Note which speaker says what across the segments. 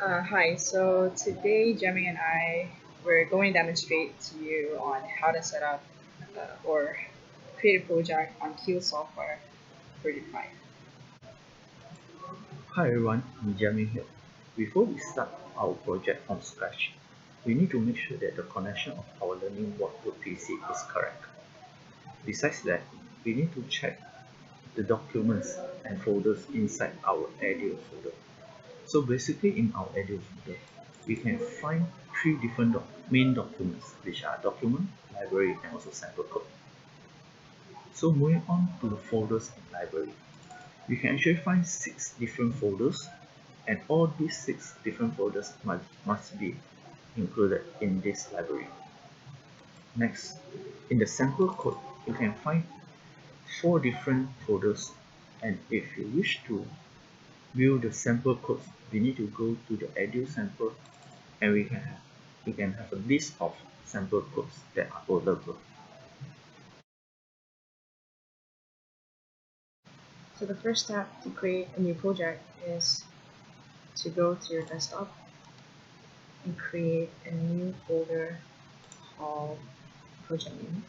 Speaker 1: Hi, so today Jeremy and I we're going to demonstrate to you on how to set up or create a project on Q software 35.
Speaker 2: Hi everyone, I'm Jeremy here. Before we start our project from scratch, we need to make sure that the connection of our learning workbook PC is correct. Besides that, we need to check the documents and folders inside our edu folder. So basically in our edu folder, we can find three different main documents, which are document, library, and also sample code. So moving on to the folders in library, we can actually find 6 different folders, and all these 6 different folders must be included in this library. Next, in the sample code, you can find 4 different folders, and if you wish to view the sample codes, we need to go to the edu sample, and we can have a list of sample codes that are available.
Speaker 1: So the first step to create a new project is to go to your desktop and create a new folder called project name.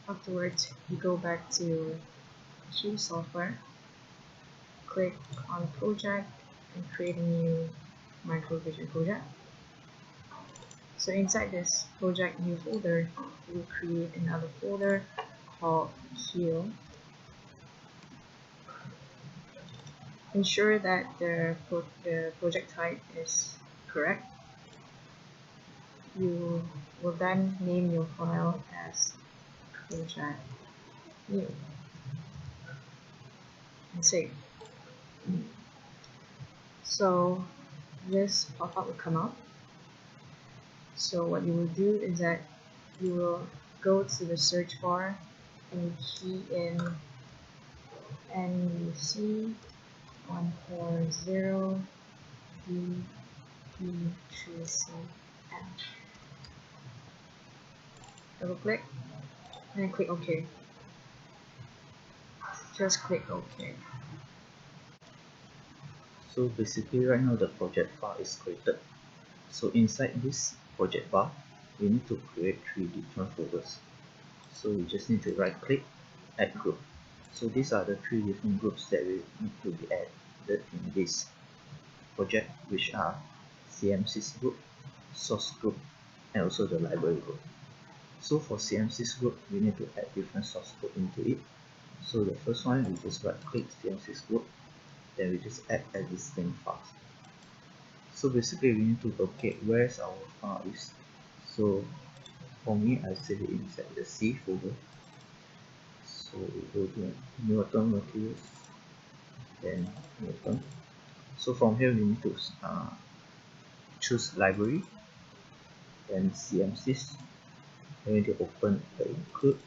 Speaker 1: Afterwards, you go back to Q software, click on project, and create a new microvision project. So inside this project new folder, you will create another folder called Q. Ensure that the project type is correct. You will then name your file as project new and save. So this pop-up will come up. So what you will do is that you will go to the search bar and key in NUC140 B-NUC140. Double click and then click OK. Just click OK.
Speaker 2: So basically right now the project file is created. So inside this project bar, we need to create 3 different folders. So we just need to right click, add group. So these are the 3 different groups that we need to be added in this project, which are CMSys group, source group, and also the library group. So for CMSys group, we need to add different source code into it. So the first one, we just right click CMSys group, then we just add existing files. So basically we need to locate where's our file is. So for me, I save it inside the C folder. So we go to Nuvoton materials, then Nuvoton. So from here we need to choose library, then CMSys. Then we need to open the include.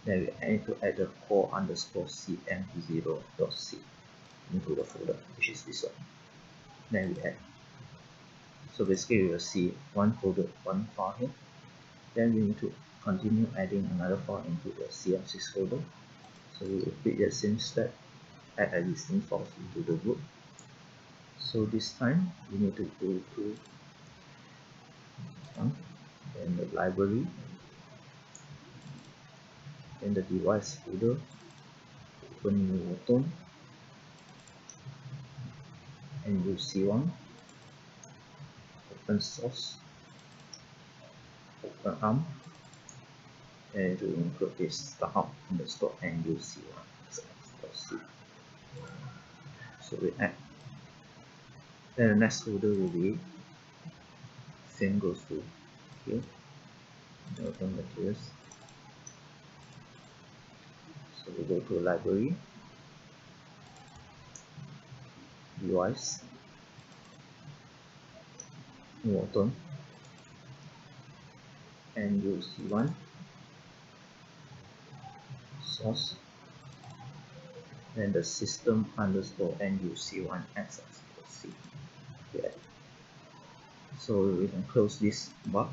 Speaker 2: Then we need to add the core underscore cm0.c into the folder, which is this one. Then we add. So basically we will see one folder, one file here. Then we need to continue adding another file into the CMSys folder. So we repeat the same step, add existing files into the group. So this time we need to go to then the library, then the device folder, open Nuvoton NU-C1, open source, open ARM, and to include this startup underscore NU-C1. So we add. Then the next folder will be same goes to here, open materials. So we go to library, device, Nuvoton NU-C1, source, then the system underscore NU-C1 access.c. Yeah. So we can close this bar.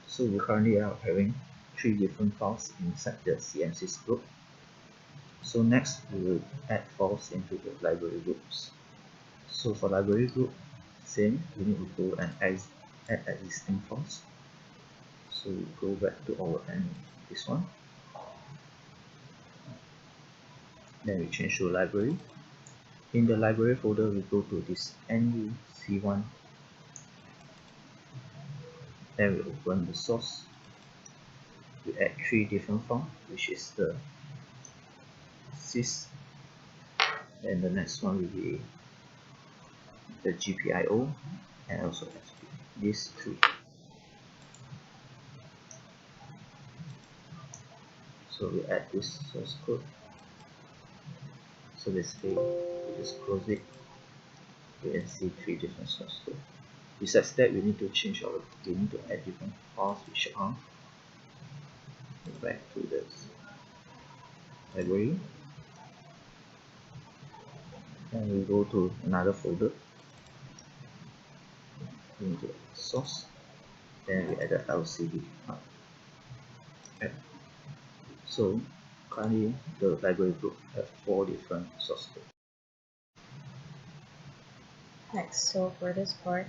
Speaker 2: So we currently are having 3 different files inside the CMC scope. So next we will add files into the library groups. So for library group, same, we need to go and add existing files. So we go back to our end, this one. Then we change to library. In the library folder, we go to this NUC1. Then we open the source. We add 3 different files, which is the sys, and the next one will be the GPIO and also SP. These 3. So we add this source code. So basically, we just close it. You can see 3 different source code. Besides that, we need to add different files which are back to this library, and we go to another folder. We need to add source, then we add the LCD. Okay. So currently the library group have 4 different source code.
Speaker 1: Next, so for this part,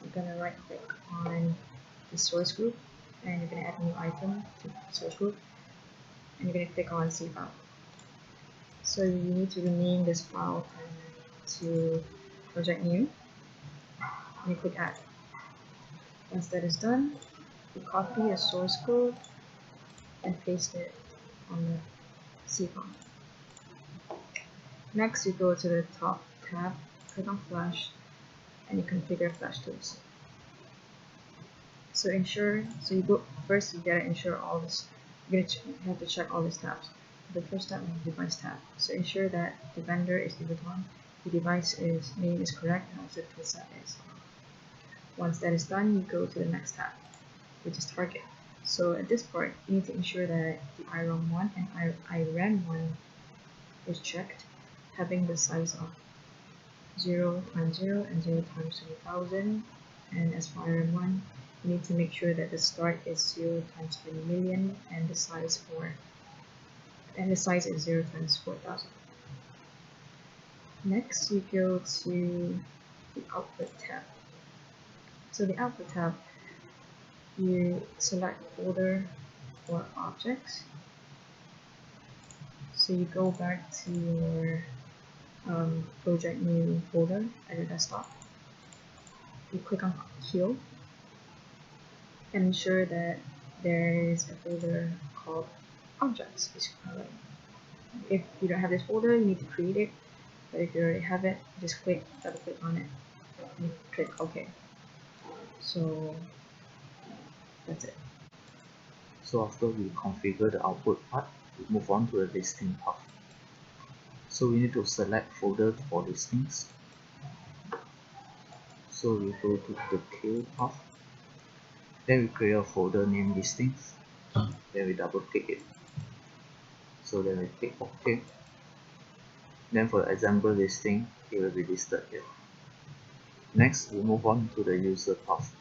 Speaker 1: you're going to right click on the source group, and you're going to add a new item to the source group, and you're going to click on C file. So you need to rename this file to project new, and you click add. Once that is done, you copy the source code and paste it on the C file. Next, you go to the top tab, click on Flash, and you configure Flash tools. So you go first. You gotta ensure all this. You have to check all these tabs. The first tab is device tab. So ensure that the vendor is Nuvoton, the device name is correct, and also toolset is. Once that is done, you go to the next tab, which is target. So at this part, you need to ensure that the IROM1 and IRAM1 is checked, having the size of 0 times 0 and 0 times 2000. And as for IRAM1, you need to make sure that the start is 0 times 20 million and the size is 0 times 4000. Next, you go to the output tab. So the output tab, you select folder for objects. So you go back to your project new folder at your desktop. You click on Heal and ensure that there is a folder called Objects. If you don't have this folder, you need to create it. But if you already have it, just double click on it and click OK. So that's it.
Speaker 2: So after we configure the output part, we move on to the listing path. So we need to select folder for listings. So we go to the tail path. Then we create a folder named listings. Then we double click it. So then we click OK. Then for the example listing, it will be listed here. Next, we move on to the user path.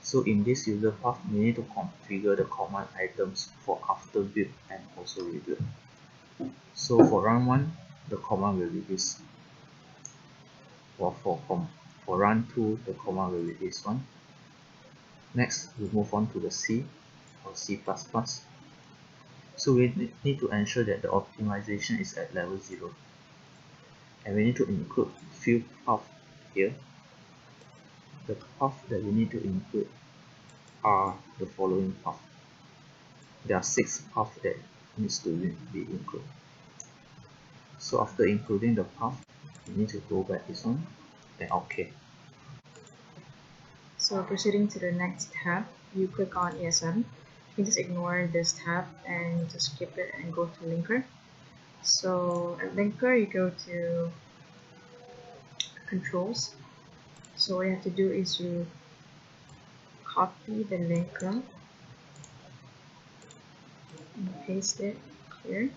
Speaker 2: So in this user path, we need to configure the command items for after build and also rebuild. So for run 1, the command will be this. Or for run 2, the command will be this one. Next, we move on to the C or C++. So we need to ensure that the optimization is at level 0. And we need to include few paths here. The paths that we need to include are the following paths. There are 6 paths that needs to be included. So after including the path, we need to go back this one and OK.
Speaker 1: So proceeding to the next tab, you click on ESM. You can just ignore this tab and just skip it and go to linker. So at linker, you go to controls. So what you have to do is you copy the linker and paste it here.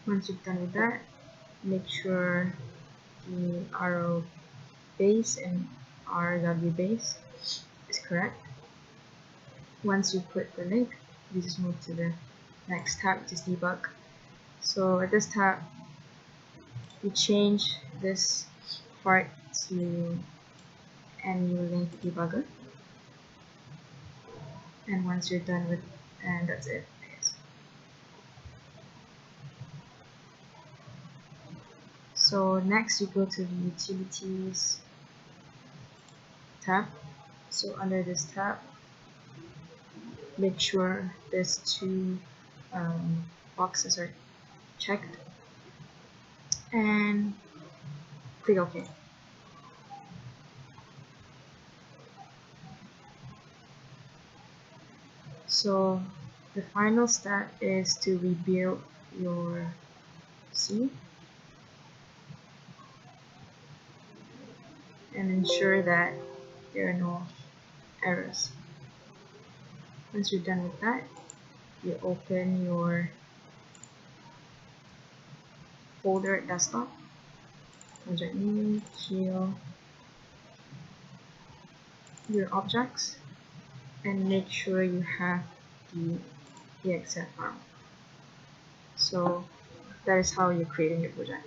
Speaker 1: Once you've done with that, make sure the RO base and RW base is correct. once you put the link, you just move to the next tab, which is debug. So at this tab, you change this part to NU-Link debugger, and once you're done with, and that's it. So next you go to the utilities tab. So under this tab, make sure these two boxes are checked and click OK. So the final step is to rebuild your scene and ensure that there are no errors. Once you're done with that, you open your folder at desktop, project name, heal your objects, and make sure you have the exe file. So that is how you're creating your project.